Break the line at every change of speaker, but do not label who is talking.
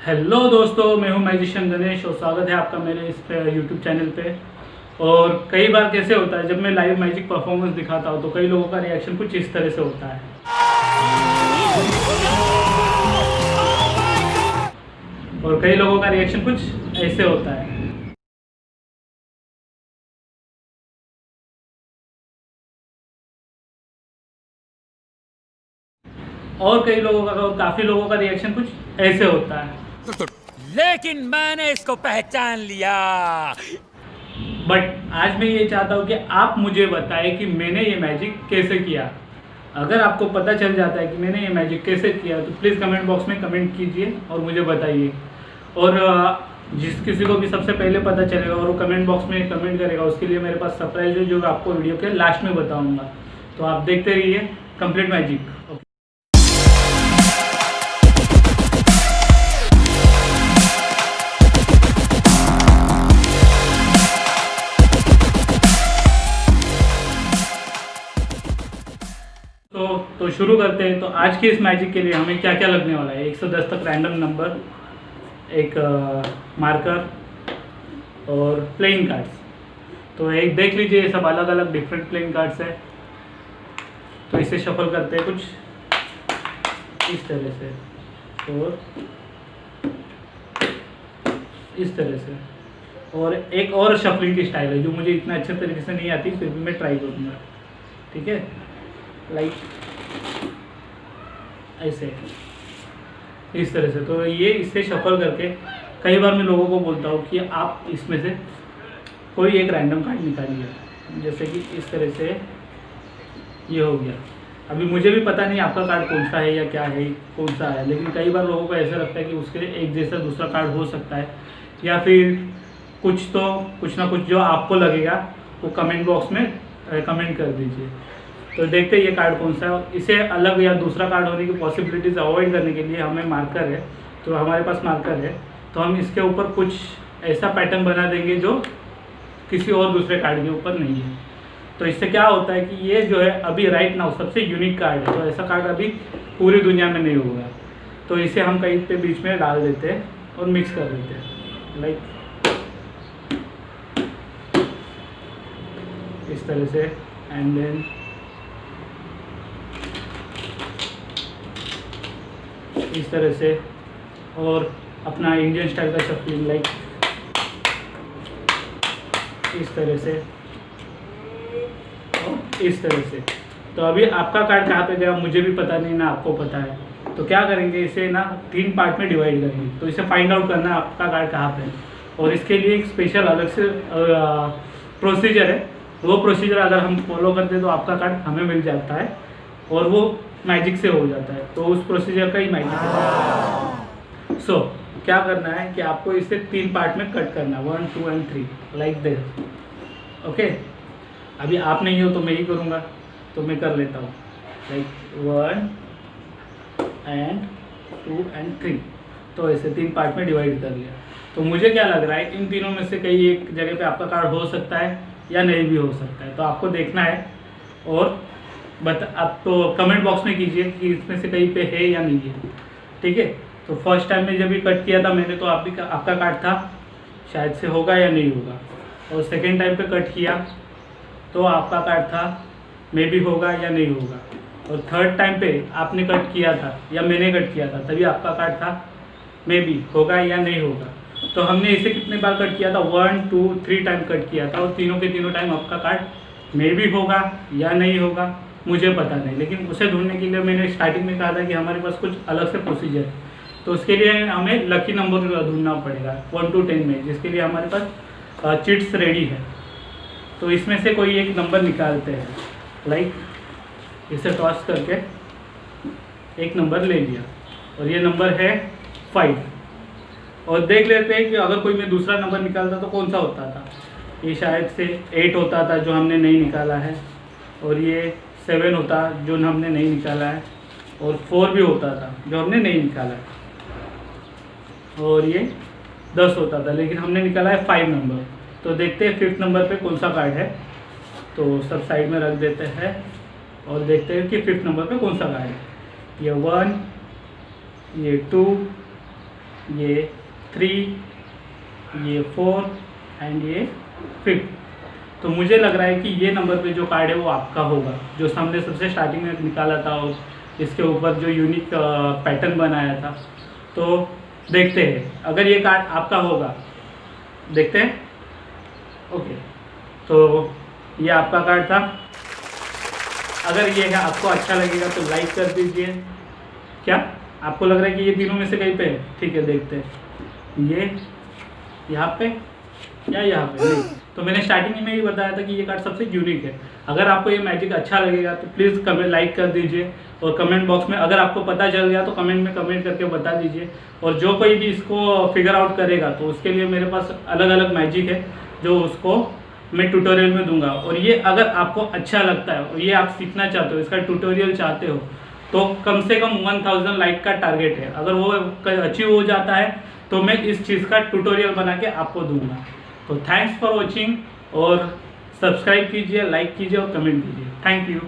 Hello दोस्तों, मैं हूं मैजिशियन गणेश और स्वागत है आपका मेरे इस यूट्यूब चैनल पे। और कई बार कैसे होता है, जब मैं लाइव मैजिक परफॉर्मेंस दिखाता हूं तो कई लोगों का रिएक्शन कुछ इस तरह से होता है और कई लोगों का रिएक्शन कुछ ऐसे होता है। और कई लोगों का, काफ़ी लोगों का रिएक्शन कुछ ऐसे होता है।
लेकिन मैंने इसको पहचान लिया।
बट आज मैं ये चाहता हूँ कि आप मुझे बताएं कि मैंने ये मैजिक कैसे किया। अगर आपको पता चल जाता है कि मैंने ये मैजिक कैसे किया तो प्लीज़ कमेंट बॉक्स में कमेंट कीजिए और मुझे बताइए। और जिस किसी को भी सबसे पहले पता चलेगा और वो कमेंट बॉक्स में कमेंट करेगा, उसके लिए मेरे पास सरप्राइज है जो आपको वीडियो के लास्ट में बताऊँगा। तो आप देखते रहिए कंप्लीट मैजिक। तो शुरू करते हैं। तो आज के इस मैजिक के लिए हमें क्या क्या लगने वाला है? 110 तक रैंडम नंबर, एक मार्कर और प्लेइंग कार्ड्स। तो एक देख लीजिए, ये सब अलग अलग डिफरेंट प्लेइंग कार्ड्स है। तो इसे शफल करते हैं कुछ इस तरह से और इस तरह से। और एक और शफलिंग की स्टाइल है जो मुझे इतना अच्छे तरीके से नहीं आती, फिर भी मैं ट्राई करूँगा। ठीक है, लाइक ऐसे इस तरह से। तो ये इससे शफल करके कई बार मैं लोगों को बोलता हूँ कि आप इसमें से कोई एक रैंडम कार्ड निकालिए। जैसे कि इस तरह से ये हो गया। अभी मुझे भी पता नहीं आपका कार्ड कौन सा है या क्या है, कौन सा है, लेकिन कई बार लोगों को ऐसा लगता है कि उसके एक जैसा दूसरा कार्ड हो सकता है, या फिर कुछ ना कुछ जो आपको लगेगा वो कमेंट बॉक्स में कमेंट कर दीजिए। तो देखते हैं ये कार्ड कौन सा है। इसे अलग या दूसरा कार्ड होने की पॉसिबिलिटीज़ अवॉइड करने के लिए हमें मार्कर है, तो हमारे पास मार्कर है, तो हम इसके ऊपर कुछ ऐसा पैटर्न बना देंगे जो किसी और दूसरे कार्ड के ऊपर नहीं है। तो इससे क्या होता है कि ये जो है अभी राइट नाउ सबसे यूनिक कार्ड है, तो ऐसा कार्ड अभी पूरी दुनिया में नहीं होगा। तो इसे हम कहीं पे बीच में डाल देते हैं और मिक्स कर देते हैं, लाइक इस तरह से। एंड देन इस तरह से, और अपना इंडियन स्टाइल का शफलिंग, लाइक इस तरह से और इस तरह से। तो अभी आपका कार्ड कहाँ पे गया मुझे भी पता नहीं, ना आपको पता है। तो क्या करेंगे, इसे ना 3 पार्ट में डिवाइड करेंगे। तो इसे फाइंड आउट करना है आपका कार्ड कहाँ पे है, और इसके लिए एक स्पेशल अलग से प्रोसीजर है। वो प्रोसीजर अगर हम फॉलो करते हैं तो आपका कार्ड हमें मिल जाता है और वो मैजिक से हो जाता है। तो उस प्रोसीजर का ही मैजिक है। सो क्या करना है कि आपको इसे 3 पार्ट में कट करना है, 1 2 एंड 3, लाइक दिस। ओके, अभी आप नहीं हो तो मैं ही करूँगा, तो मैं कर लेता हूँ, लाइक 1 एंड 2 एंड 3। तो ऐसे 3 पार्ट में डिवाइड कर लिया। तो मुझे क्या लग रहा है, इन तीनों में से कहीं एक जगह पे आपका कार्ड हो सकता है या नहीं भी हो सकता है। तो आपको देखना है और आप तो कमेंट बॉक्स में कीजिए कि इसमें से कहीं पे है या नहीं है। ठीक है, तो फर्स्ट टाइम में जब भी कट किया था मैंने, तो आपका कार्ड था, शायद से होगा या नहीं होगा। और सेकेंड टाइम पे कट किया तो आपका कार्ड था, मे भी होगा या नहीं होगा। और थर्ड टाइम पे आपने कट किया था या मैंने कट किया था, तभी आपका कार्ड था, मे भी होगा या नहीं होगा। तो हमने इसे कितने बार कट किया था, 1 2 3 टाइम कट किया था, और तीनों के तीनों टाइम आपका कार्ड मे भी होगा या नहीं होगा मुझे पता नहीं। लेकिन उसे ढूंढने के लिए मैंने स्टार्टिंग में कहा था कि हमारे पास कुछ अलग से प्रोसीजर है। तो उसके लिए हमें लकी नंबर ढूंढना पड़ेगा 1 to 10 में, जिसके लिए हमारे पास चिट्स रेडी है। तो इसमें से कोई एक नंबर निकालते हैं, लाइक इसे टॉस करके एक नंबर ले लिया, और ये नंबर है 5। और देख लेते हैं कि अगर कोई मैं दूसरा नंबर निकालता तो कौन सा होता था। ये शायद से 8 होता था जो हमने नहीं निकाला है, और ये 7 होता जो हमने नहीं निकाला है, और 4 भी होता था जो हमने नहीं निकाला है, और ये 10 होता था, लेकिन हमने निकाला है 5 नंबर। तो देखते हैं 5th नंबर पे कौन सा कार्ड है। तो सब साइड में रख देते हैं और देखते हैं कि 5th नंबर पे कौन सा कार्ड है। ये 1, ये 2, ये 3, ये 4 एंड ये 5। तो मुझे लग रहा है कि ये नंबर पे जो कार्ड है वो आपका होगा, जो हमने सबसे स्टार्टिंग में निकाला था और इसके ऊपर जो यूनिक पैटर्न बनाया था। तो देखते हैं अगर ये कार्ड आपका होगा, देखते हैं। ओके, तो ये आपका कार्ड था। अगर ये है आपको अच्छा लगेगा तो लाइक कर दीजिए। क्या आपको लग रहा है कि ये तीनों में से कहीं पे है? ठीक है, देखते हैं। ये यहाँ पे या यहाँ पे? नहीं, तो मैंने स्टार्टिंग में ही बताया था कि ये कार्ड सबसे यूनिक है। अगर आपको ये मैजिक अच्छा लगेगा तो प्लीज़ कमेंट लाइक कर दीजिए, और कमेंट बॉक्स में अगर आपको पता चल गया तो कमेंट में कमेंट करके बता दीजिए। और जो कोई भी इसको फिगर आउट करेगा तो उसके लिए मेरे पास अलग अलग मैजिक है जो उसको मैं ट्यूटोरियल में दूंगा। और ये अगर आपको अच्छा लगता है और ये आप सीखना चाहते हो, इसका ट्यूटोरियल चाहते हो, तो कम से कम 1000 लाइक का टारगेट है। अगर वो अचीव हो जाता है तो मैं इस चीज़ का ट्यूटोरियल बना के आपको दूंगा। तो थैंक्स फॉर वॉचिंग, और सब्सक्राइब कीजिए, लाइक कीजिए और कमेंट कीजिए। Thank you.